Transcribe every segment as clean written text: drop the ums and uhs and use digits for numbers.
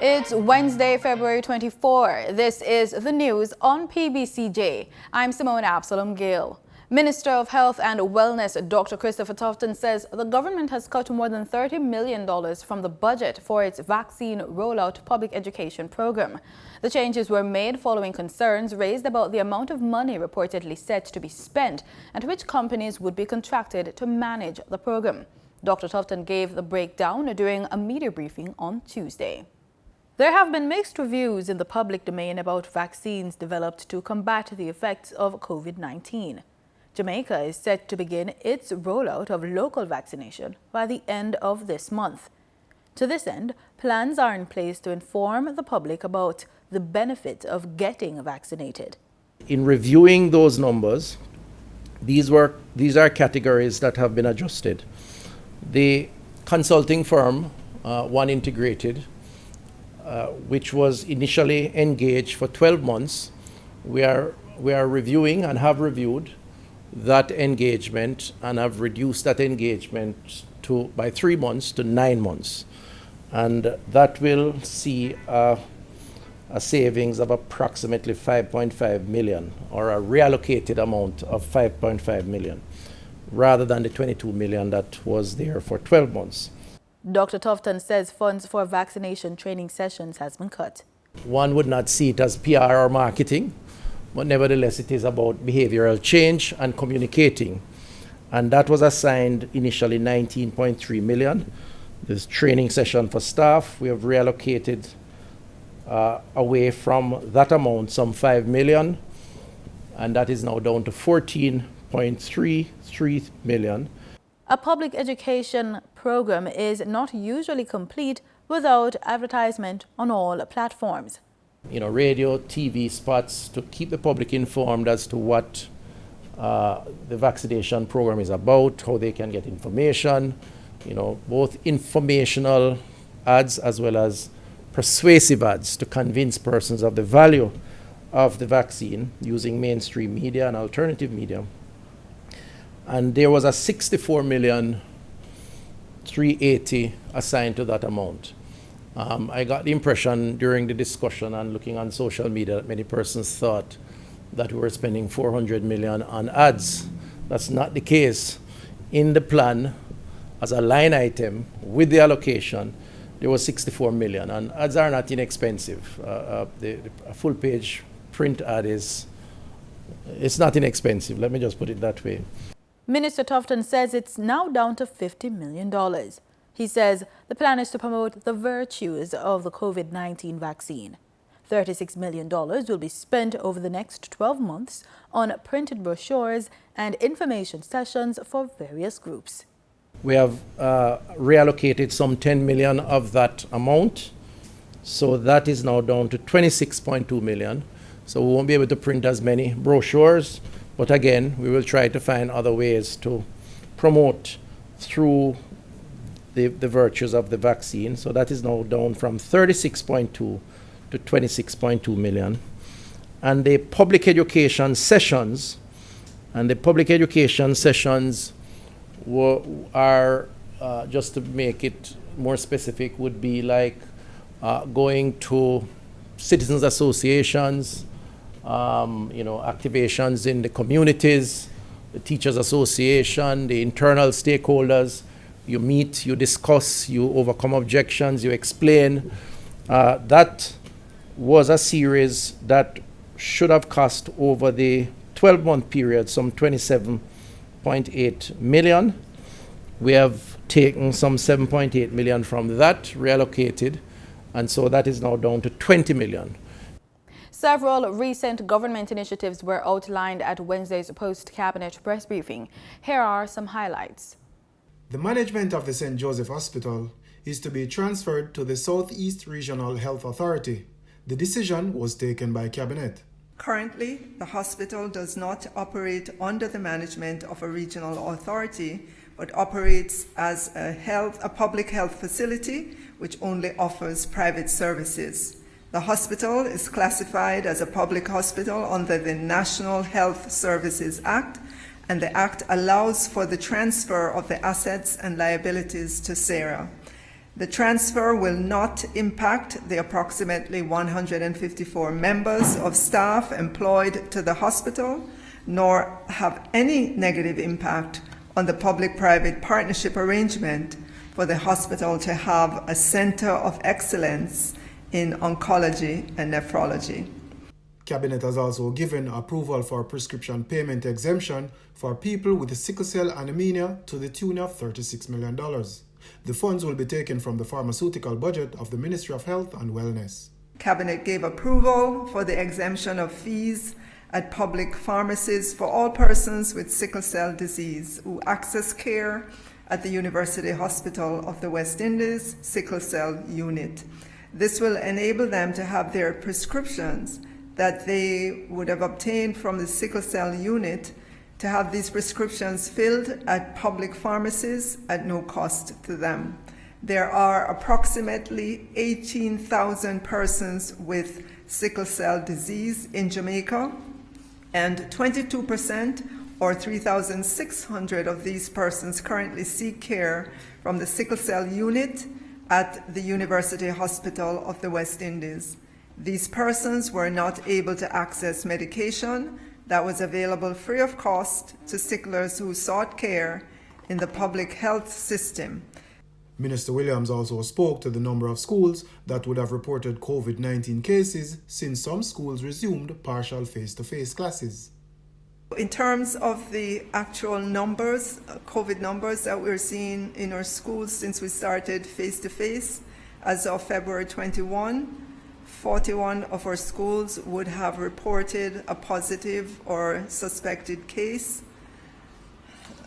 It's Wednesday, February 24. This is the news on PBCJ. I'm Simone Absalom Gill. Minister of Health and Wellness Dr. Christopher Tufton says the government has cut more than $30 million from the budget for its vaccine rollout public education program. The changes were made following concerns raised about the amount of money reportedly set to be spent and which companies would be contracted to manage the program. Dr. Tufton gave the breakdown during a media briefing on Tuesday. There have been mixed reviews in the public domain about vaccines developed to combat the effects of COVID-19. Jamaica is set to begin its rollout of local vaccination by the end of this month. To this end, plans are in place to inform the public about the benefit of getting vaccinated. In reviewing those numbers, these are categories that have been adjusted. The consulting firm, One Integrated, which was initially engaged for 12 months, we are reviewing and have reviewed that engagement and have reduced that engagement by 3 months to 9 months. And that will see a savings of approximately 5.5 million, or a reallocated amount of 5.5 million, rather than the 22 million that was there for 12 months. Dr. Tufton says funds for vaccination training sessions has been cut. One would not see it as PR or marketing, but nevertheless it is about behavioral change and communicating. And that was assigned initially 19.3 million. This training session for staff, we have reallocated away from that amount some 5 million, and that is now down to 14.33 million. A public education program is not usually complete without advertisement on all platforms. Radio, TV spots to keep the public informed as to what the vaccination program is about, how they can get information, both informational ads as well as persuasive ads to convince persons of the value of the vaccine using mainstream media and alternative media. And there was a 64,380,000 assigned to that amount. I got the impression during the discussion and looking on social media that many persons thought that we were spending 400 million on ads. That's not the case. In the plan, as a line item with the allocation, there was 64 million, and ads are not inexpensive. A full page print ad it's not inexpensive. Let me just put it that way. Minister Tufton says it's now down to $50 million. He says the plan is to promote the virtues of the COVID-19 vaccine. $36 million will be spent over the next 12 months on printed brochures and information sessions for various groups. We have reallocated some 10 million of that amount. So that is now down to 26.2 million. So we won't be able to print as many brochures. But again, we will try to find other ways to promote through the virtues of the vaccine. So that is now down from 36.2 to 26.2 million. And the public education sessions, are, just to make it more specific, would be like going to citizens associations, activations in the communities, the teachers association, the internal stakeholders. You meet, you discuss, you overcome objections, you explain. That was a series that should have cost over the 12-month period some 27.8 million. We have taken some 7.8 million from that, reallocated, and so that is now down to 20 million. Several recent government initiatives were outlined at Wednesday's post-cabinet press briefing. Here are some highlights. The management of the St. Joseph Hospital is to be transferred to the Southeast Regional Health Authority. The decision was taken by Cabinet. Currently, the hospital does not operate under the management of a regional authority, but operates as a public health facility which only offers private services. The hospital is classified as a public hospital under the National Health Services Act, and the Act allows for the transfer of the assets and liabilities to SERA. The transfer will not impact the approximately 154 members of staff employed to the hospital, nor have any negative impact on the public-private partnership arrangement for the hospital to have a center of excellence in oncology and nephrology. Cabinet has also given approval for prescription payment exemption for people with sickle cell anemia to the tune of $36 million. The funds will be taken from the pharmaceutical budget of the Ministry of Health and Wellness. Cabinet gave approval for the exemption of fees at public pharmacies for all persons with sickle cell disease who access care at the University Hospital of the West Indies Sickle Cell Unit. This will enable them to have their prescriptions that they would have obtained from the sickle cell unit to have these prescriptions filled at public pharmacies at no cost to them. There are approximately 18,000 persons with sickle cell disease in Jamaica, and 22% or 3,600 of these persons currently seek care from the sickle cell unit at the University Hospital of the West Indies. These persons were not able to access medication that was available free of cost to sicklers who sought care in the public health system. Minister Williams also spoke to the number of schools that would have reported COVID-19 cases since some schools resumed partial face-to-face classes. In terms of the actual numbers, COVID numbers that we're seeing in our schools since we started face-to-face, as of February 21, 41 of our schools would have reported a positive or suspected case.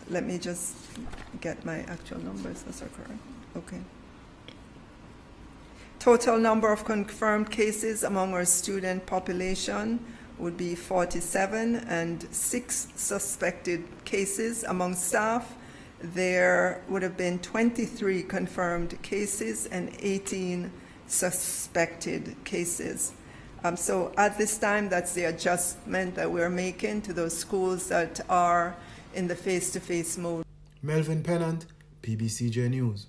Let me just get my actual numbers, that's correct. Okay. Total number of confirmed cases among our student population would be 47, and 6 suspected cases among staff. There would have been 23 confirmed cases and 18 suspected cases. So at this time, that's the adjustment that we're making to those schools that are in the face-to-face mode. Melvin Pennant, PBCJ News.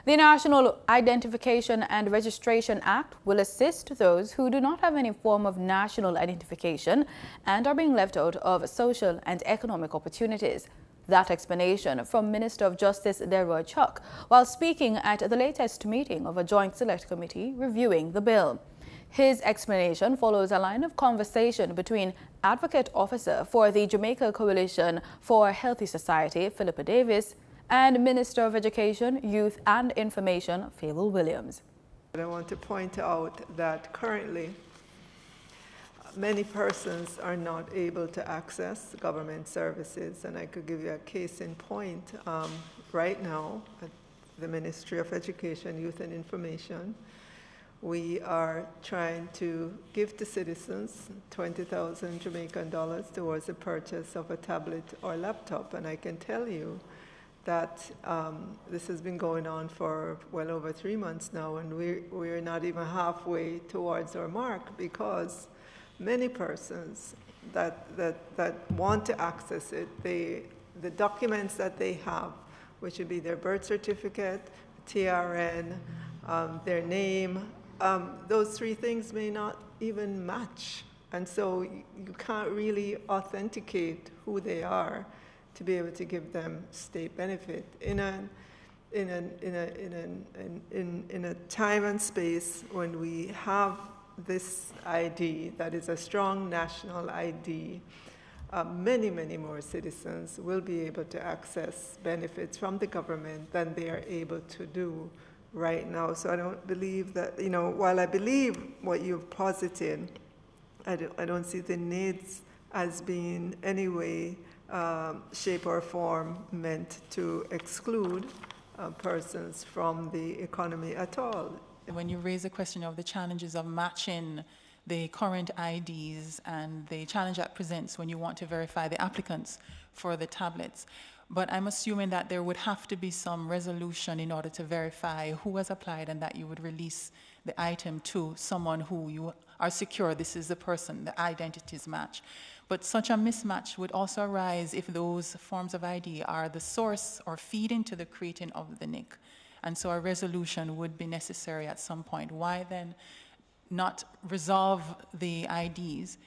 The National Identification and Registration Act will assist those who do not have any form of national identification and are being left out of social and economic opportunities. That explanation from Minister of Justice Leroy Chuck while speaking at the latest meeting of a joint select committee reviewing the bill. His explanation follows a line of conversation between Advocate Officer for the Jamaica Coalition for a Healthy Society, Philippa Davis, and Minister of Education, Youth and Information, Fable Williams. I want to point out that currently many persons are not able to access government services, and I could give you a case in point. Right now at the Ministry of Education, Youth and Information, we are trying to give to citizens 20,000 Jamaican dollars towards the purchase of a tablet or laptop, and I can tell you that this has been going on for well over 3 months now, and we're not even halfway towards our mark, because many persons that want to access it, the documents that they have, which would be their birth certificate, TRN, their name, those 3 things may not even match, and so you can't really authenticate who they are to be able to give them state benefit in a time and space when we have this ID that is a strong national ID. Many more citizens will be able to access benefits from the government than they are able to do right now. So I don't believe that, while I believe what you've posited, I don't see the needs as being any way, shape or form meant to exclude persons from the economy at all. When you raise the question of the challenges of matching the current IDs and the challenge that presents when you want to verify the applicants for the tablets, but I'm assuming that there would have to be some resolution in order to verify who has applied and that you would release the item to someone who you are secure this is the person, the identities match. But such a mismatch would also arise if those forms of ID are the source or feed into the creating of the NIC. And so a resolution would be necessary at some point. Why then not resolve the IDs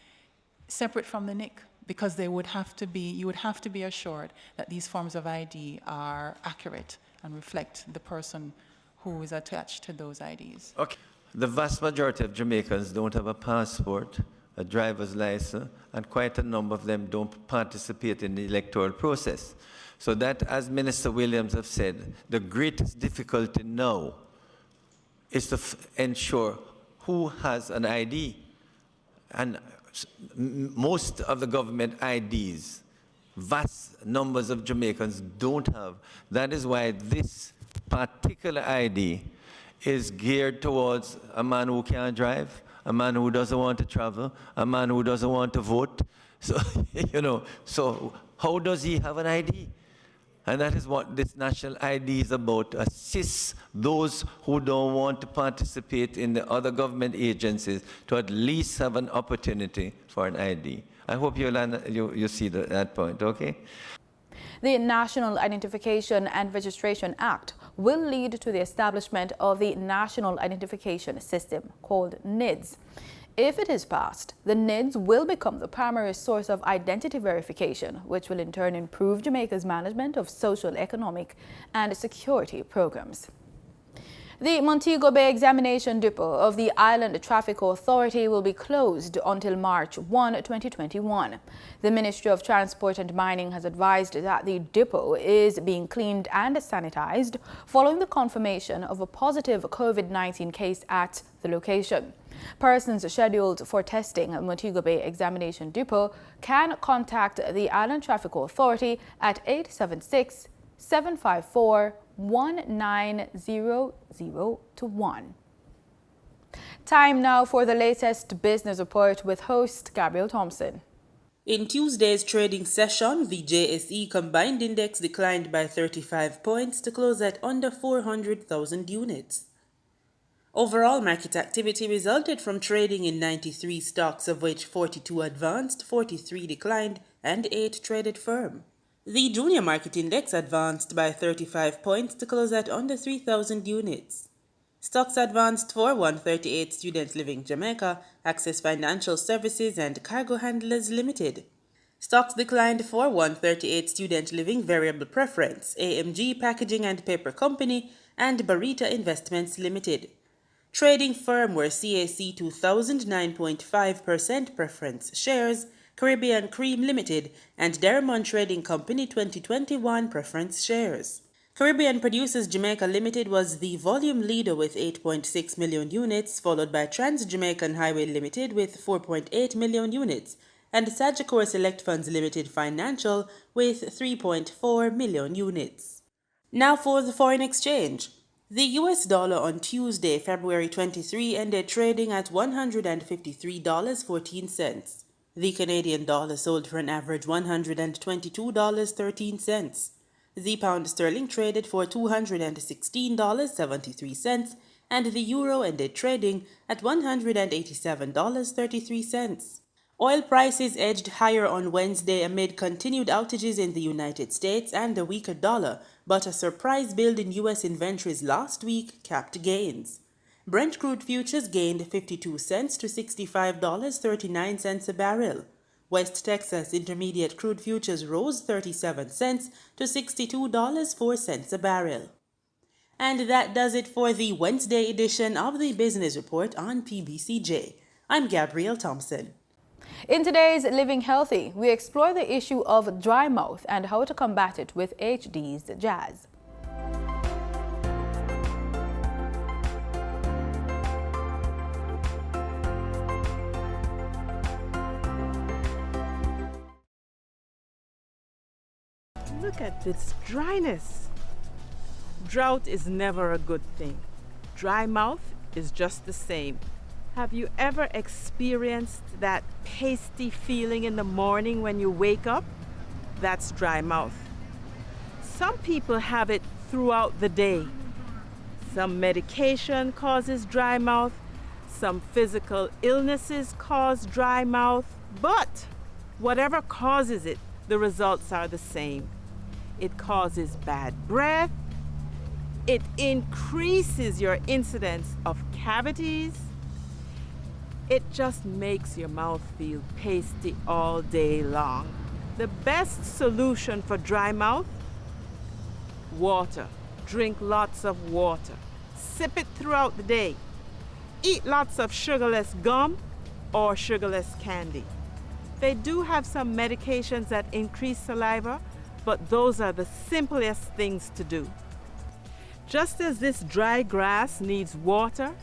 separate from the NIC? Because they would have to be, you would have to be assured that these forms of ID are accurate and reflect the person who is attached to those IDs. Okay. The vast majority of Jamaicans don't have a passport, a driver's license, and quite a number of them don't participate in the electoral process. So that, as Minister Williams have said, the greatest difficulty now is to ensure who has an ID. And most of the government IDs, vast numbers of Jamaicans don't have. That is why this particular ID is geared towards a man who can't drive, a man who doesn't want to travel, a man who doesn't want to vote. So, you know, so how does he have an ID? And that is what this national ID is about, to assist those who don't want to participate in the other government agencies to at least have an opportunity for an ID. I hope you see that point, okay? The National Identification and Registration Act will lead to the establishment of the National Identification System, called NIDS. If it is passed, the NIDS will become the primary source of identity verification, which will in turn improve Jamaica's management of social, economic, and security programs. The Montego Bay Examination Depot of the Island Traffic Authority will be closed until March 1, 2021. The Ministry of Transport and Mining has advised that the depot is being cleaned and sanitized following the confirmation of a positive COVID-19 case at the location. Persons scheduled for testing at Montego Bay Examination Depot can contact the Island Traffic Authority at 876-754-1900-1. Time now for the latest business report with host Gabriel Thompson. In Tuesday's trading session, the JSE combined index declined by 35 points to close at under 400,000 units. Overall market activity resulted from trading in 93 stocks, of which 42 advanced, 43 declined, and 8 traded firm. The junior market index advanced by 35 points to close at under 3,000 units. Stocks advanced for 138 Student Living Jamaica, Access Financial Services, and Cargo Handlers Limited. Stocks declined for 138 Student Living Variable Preference, AMG Packaging and Paper Company, and Barita Investments Limited. Trading firm were CAC 2000 9.5% preference shares, Caribbean Cream Limited, and Derrimon Trading Company 2021 preference shares. Caribbean Producers Jamaica Limited was the volume leader with 8.6 million units, followed by Trans-Jamaican Highway Limited with 4.8 million units, and Sagicor Select Funds Limited Financial with 3.4 million units. Now for the foreign exchange. The US dollar on Tuesday, February 23, ended trading at $153.14. The Canadian dollar sold for an average $122.13. The pound sterling traded for $216.73, and the euro ended trading at $187.33. Oil prices edged higher on Wednesday amid continued outages in the United States and a weaker dollar, but a surprise build in U.S. inventories last week capped gains. Brent crude futures gained 52 cents to $65.39 a barrel. West Texas Intermediate crude futures rose 37 cents to $62.04 a barrel. And that does it for the Wednesday edition of the Business Report on PBCJ. I'm Gabrielle Thompson. In today's Living Healthy, we explore the issue of dry mouth and how to combat it with HD's Jazz. Look at this dryness. Drought is never a good thing. Dry mouth is just the same. Have you ever experienced that pasty feeling in the morning when you wake up? That's dry mouth. Some people have it throughout the day. Some medication causes dry mouth. Some physical illnesses cause dry mouth. But whatever causes it, the results are the same. It causes bad breath, It increases your incidence of cavities. It just makes your mouth feel pasty all day long. The best solution for dry mouth? Water. Drink lots of water. Sip it throughout the day. Eat lots of sugarless gum or sugarless candy. They do have some medications that increase saliva, but those are the simplest things to do. Just as this dry grass needs water,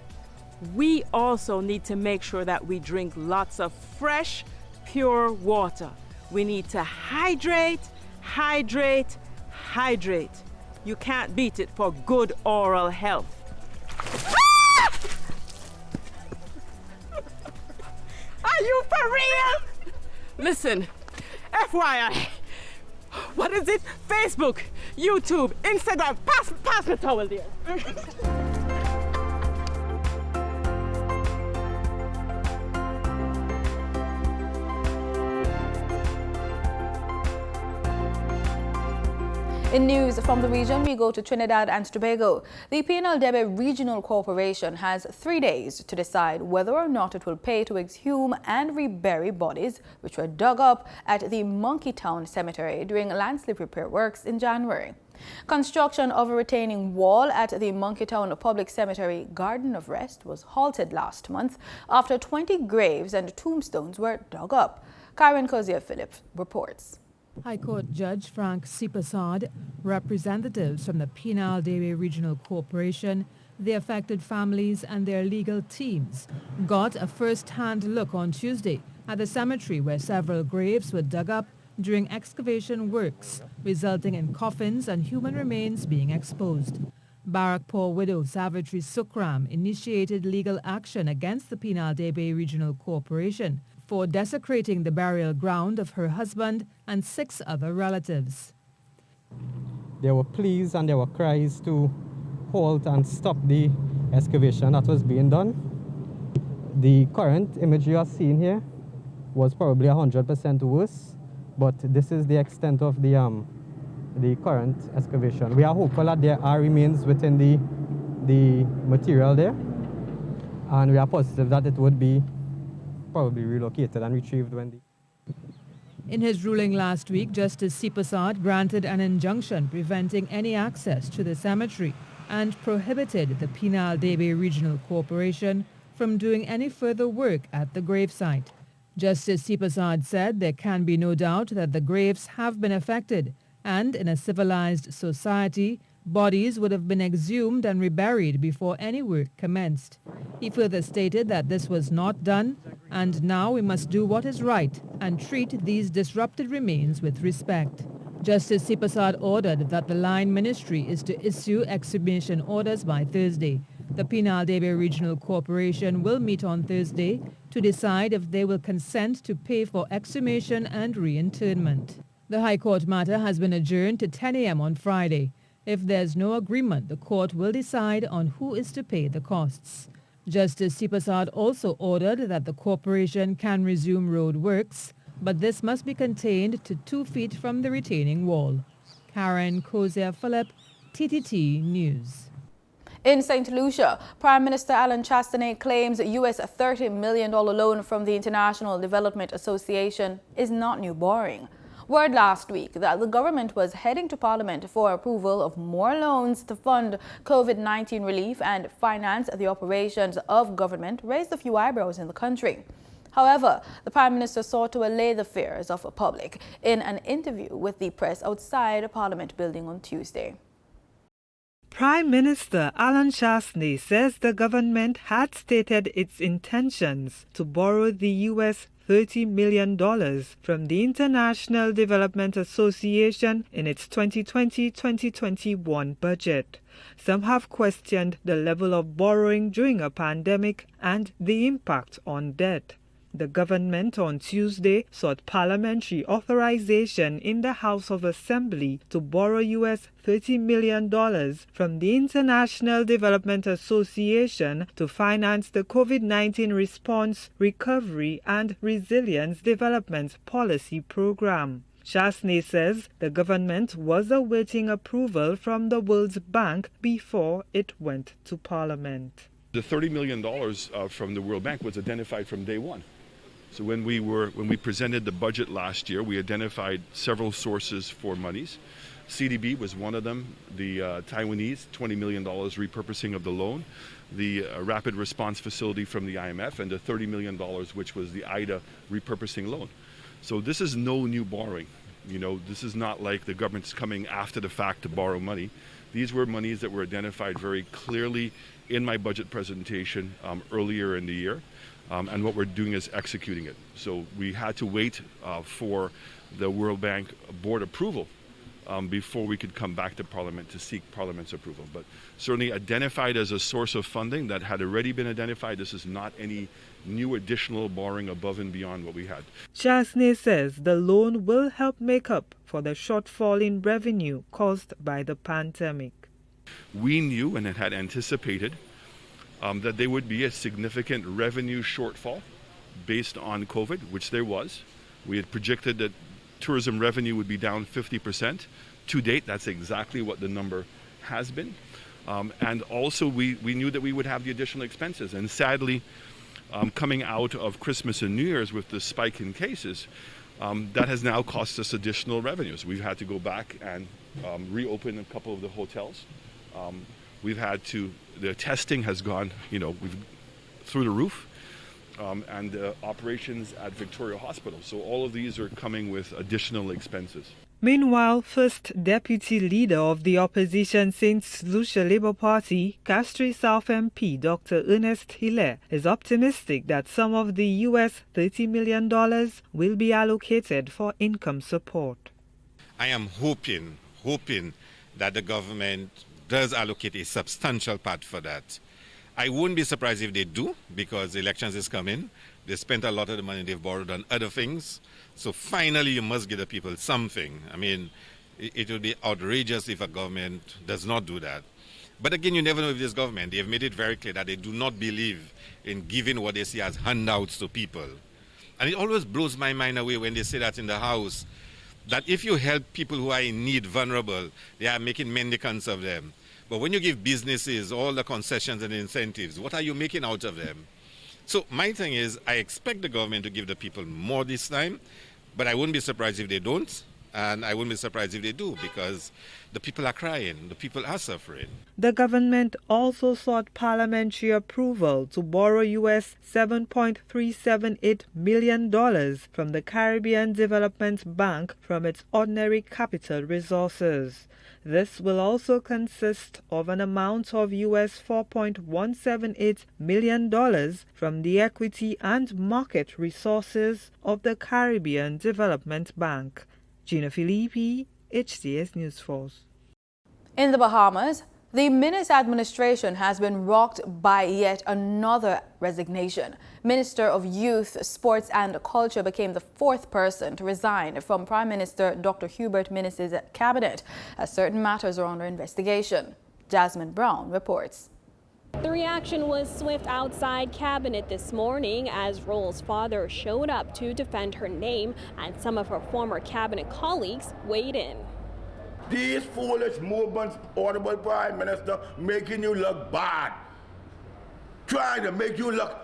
we also need to make sure that we drink lots of fresh, pure water. We need to hydrate, hydrate, hydrate. You can't beat it for good oral health. Are you for real? Listen, FYI, what is it? Facebook, YouTube, Instagram, pass the towel there. In news from the region, we go to Trinidad and Tobago. The Pbcj Regional Corporation has 3 days to decide whether or not it will pay to exhume and rebury bodies which were dug up at the Monkey Town Cemetery during landslip repair works in January. Construction of a retaining wall at the Monkey Town Public Cemetery Garden of Rest was halted last month after 20 graves and tombstones were dug up. Karen Cozier-Phillips reports. High Court Judge Frank Sipasad, representatives from the Pbcj Regional Corporation, the affected families and their legal teams got a first-hand look on Tuesday at the cemetery where several graves were dug up during excavation works, resulting in coffins and human remains being exposed. Barakpur widow Savitri Sukram initiated legal action against the Pbcj Regional Corporation for desecrating the burial ground of her husband and 6 other relatives. There were pleas and there were cries to halt and stop the excavation that was being done. The current image you are seeing here was probably 100% worse, but this is the extent of the current excavation. We are hopeful that there are remains within the material there, and we are positive that it would be probably relocated and retrieved when In his ruling last week, Justice Sipasad granted an injunction preventing any access to the cemetery and prohibited the Pbcj Regional Corporation from doing any further work at the gravesite. Justice Sipasad said there can be no doubt that the graves have been affected, and in a civilized society, bodies would have been exhumed and reburied before any work commenced. He further stated that this was not done, and now we must do what is right and treat these disrupted remains with respect. Justice Sipasad ordered that the line ministry is to issue exhumation orders by Thursday. The Pbcj Regional Corporation will meet on Thursday to decide if they will consent to pay for exhumation and reinterment. The High Court matter has been adjourned to 10 a.m. on Friday. If there's no agreement, the court will decide on who is to pay the costs. Justice Sipasad also ordered that the corporation can resume road works, but this must be contained to 2 feet from the retaining wall. Karen Cozier-Phillips, TTT News. In St. Lucia, Prime Minister Alan Chastanet claims a US $30 million loan from the International Development Association is not new borrowing. Word last week that the government was heading to Parliament for approval of more loans to fund COVID-19 relief and finance the operations of government raised a few eyebrows in the country. However, the Prime Minister sought to allay the fears of the public in an interview with the press outside the Parliament building on Tuesday. Prime Minister Alan Chastanet says the government had stated its intentions to borrow the US $30 million from the International Development Association in its 2020-2021 budget. Some have questioned the level of borrowing during a pandemic and the impact on debt. The government on Tuesday sought parliamentary authorization in the House of Assembly to borrow US $30 million from the International Development Association to finance the COVID-19 response, recovery and resilience development policy program. Chasney says the government was awaiting approval from the World Bank before it went to Parliament. The $30 million from the World Bank was identified from day one. So when we presented the budget last year, we identified several sources for monies. CDB was one of them, the Taiwanese, $20 million repurposing of the loan, the rapid response facility from the IMF, and the $30 million, which was the IDA repurposing loan. So this is no new borrowing. You know, this is not like the government's coming after the fact to borrow money. These were monies that were identified very clearly in my budget presentation earlier in the year. And what we're doing is executing it. So we had to wait for the World Bank board approval before we could come back to Parliament to seek Parliament's approval. But certainly identified as a source of funding that had already been identified. This is not any new additional borrowing above and beyond what we had. Chasney says the loan will help make up for the shortfall in revenue caused by the pandemic. We knew and had anticipated that there would be a significant revenue shortfall based on COVID, which there was. We had projected that tourism revenue would be down 50%. To date, that's exactly what the number has been. And also we knew that we would have the additional expenses. And sadly, coming out of Christmas and New Year's with the spike in cases, that has now cost us additional revenues. We've had to go back and reopen a couple of the hotels. We've had to, the testing has gone, through the roof, and operations at Victoria Hospital. So all of these are coming with additional expenses. Meanwhile, First Deputy Leader of the Opposition St. Lucia Labour Party, Castries South MP Dr. Ernest Hilaire, is optimistic that some of the US $30 million will be allocated for income support. I am hoping that the government does allocate a substantial part for that. I wouldn't be surprised if they do, because the elections is coming. They spent a lot of the money they've borrowed on other things. So finally, you must give the people something. I mean, it would be outrageous if a government does not do that. But again, you never know with this government. They've made it very clear that they do not believe in giving what they see as handouts to people. And it always blows my mind away when they say that in the House, that if you help people who are in need, vulnerable, they are making mendicants of them. But when you give businesses all the concessions and incentives, what are you making out of them? So my thing is, I expect the government to give the people more this time, but I wouldn't be surprised if they don't, and I wouldn't be surprised if they do, because the people are crying, the people are suffering. The government also sought parliamentary approval to borrow US $7.378 million from the Caribbean Development Bank from its ordinary capital resources. This will also consist of an amount of US $4.178 million from the equity and market resources of the Caribbean Development Bank. Gina Filippi, HTS News Force. In the Bahamas, the Minister administration has been rocked by yet another resignation. Minister of Youth, Sports and Culture became the fourth person to resign from Prime Minister Dr. Hubert Minnis's cabinet, as certain matters are under investigation. Jasmine Brown reports. The reaction was swift outside cabinet this morning as Rolle's father showed up to defend her name, and some of her former cabinet colleagues weighed in. These foolish movements, Honorable Prime Minister, making you look bad. Trying to make you look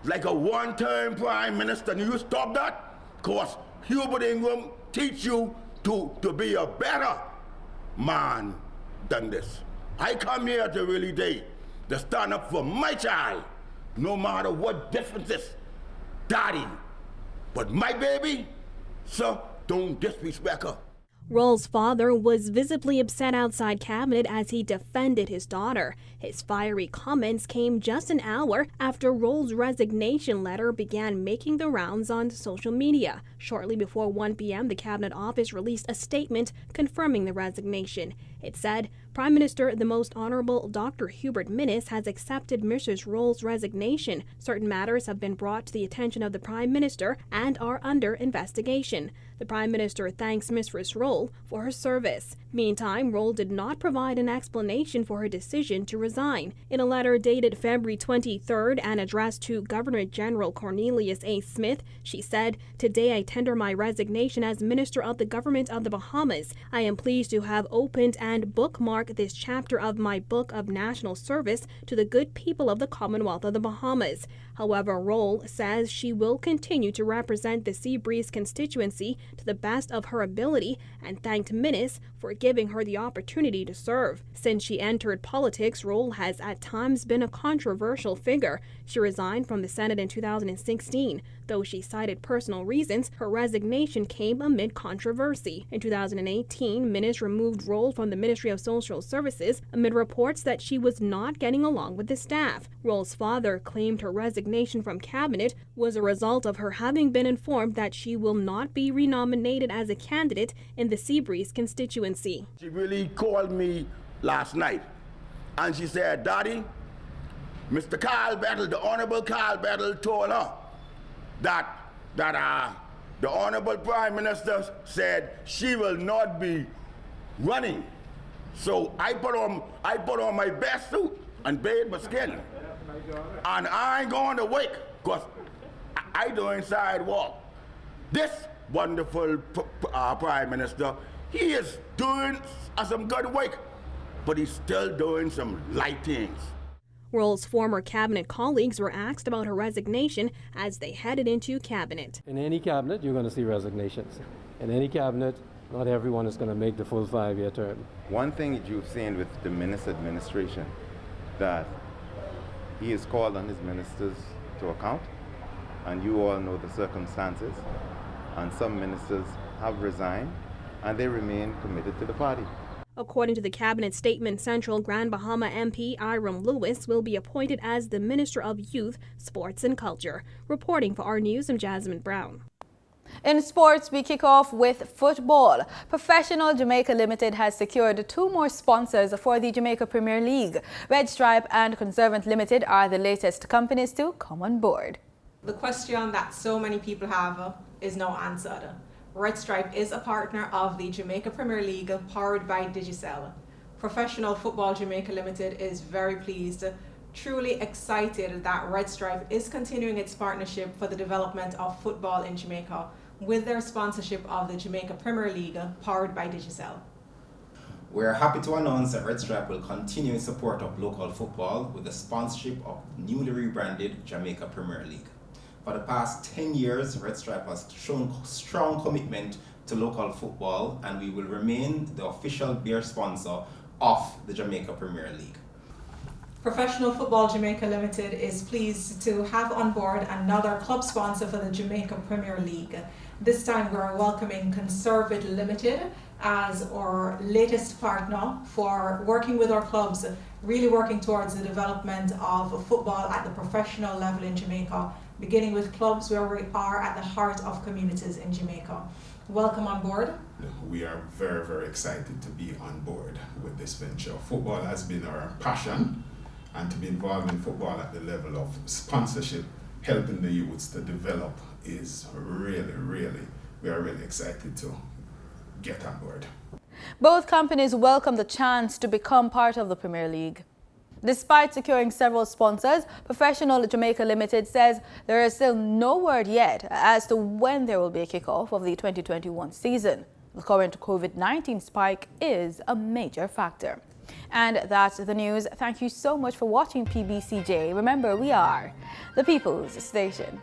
like a one-term Prime Minister. And you stop that? Because Hubert Ingram teach you to be a better man than this. I come here to really to stand up for my child, no matter what differences, daddy. But my baby, so don't disrespect her. Rolle's father was visibly upset outside cabinet as he defended his daughter. His fiery comments came just an hour after Rolle's resignation letter began making the rounds on social media. Shortly before 1 p.m., the cabinet office released a statement confirming the resignation. It said, Prime Minister the Most Honourable Dr. Hubert Minnis has accepted Mrs. Rolle's resignation. Certain matters have been brought to the attention of the Prime Minister and are under investigation. The Prime Minister thanks Mrs. Rolle for her service. Meantime, Rolle did not provide an explanation for her decision to resign. In a letter dated February 23rd and addressed to Governor General Cornelius A. Smith, she said, "Today I tender my resignation as Minister of the Government of the Bahamas. I am pleased to have opened and bookmarked this chapter of my book of national service to the good people of the Commonwealth of the Bahamas." However, Rolle says she will continue to represent the Seabreeze constituency to the best of her ability and thanked Minnis for giving her the opportunity to serve. Since she entered politics, Rolle has at times been a controversial figure. She resigned from the Senate in 2016. Though she cited personal reasons, her resignation came amid controversy. In 2018, Minnis removed Rolle from the Ministry of Social Services amid reports that she was not getting along with the staff. Rolle's father claimed her resignation from cabinet was a result of her having been informed that she will not be renominated as a candidate in the Seabreeze constituency. She really called me last night and she said, "Daddy, Mr. Carl Battle, the Honorable Carl Battle told her that the Honorable Prime Minister said she will not be running." So I put on my best suit and bathed my skin. And I ain't going to wake, because I doing sidewalk. This wonderful Prime Minister, he is doing some good work, but he's still doing some light things. Rolle's former cabinet colleagues were asked about her resignation as they headed into cabinet. In any cabinet, you're going to see resignations. In any cabinet, not everyone is going to make the full 5-year term. One thing that you've seen with the Minnis administration, that he has called on his ministers to account, and you all know the circumstances, and some ministers have resigned, and they remain committed to the party. According to the cabinet statement, Central Grand Bahama MP Iram Lewis will be appointed as the Minister of Youth, Sports and Culture. Reporting for our news, I'm Jasmine Brown. In sports, we kick off with football. Professional Jamaica Limited has secured 2 more sponsors for the Jamaica Premier League. Red Stripe and Conservant Limited are the latest companies to come on board. The question that so many people have is now answered. Red Stripe is a partner of the Jamaica Premier League powered by Digicel. Professional Football Jamaica Limited is very pleased, truly excited that Red Stripe is continuing its partnership for the development of football in Jamaica with their sponsorship of the Jamaica Premier League powered by Digicel. We are happy to announce that Red Stripe will continue in support of local football with the sponsorship of newly rebranded Jamaica Premier League. For the past 10 years, Red Stripe has shown strong commitment to local football, and we will remain the official beer sponsor of the Jamaica Premier League. Professional Football Jamaica Limited is pleased to have on board another club sponsor for the Jamaica Premier League. This time we're welcoming Conservant Limited as our latest partner for working with our clubs, really working towards the development of football at the professional level in Jamaica, beginning with clubs where we are at the heart of communities in Jamaica. Welcome on board. We are very, very excited to be on board with this venture. Football has been our passion, and to be involved in football at the level of sponsorship, helping the youths to develop, is really, we are really excited to get on board. Both companies welcome the chance to become part of the Premier League. Despite securing several sponsors, Professional Jamaica Limited says there is still no word yet as to when there will be a kickoff of the 2021 season. The current COVID-19 spike is a major factor. And that's the news. Thank you so much for watching PBCJ. Remember, we are the People's Station.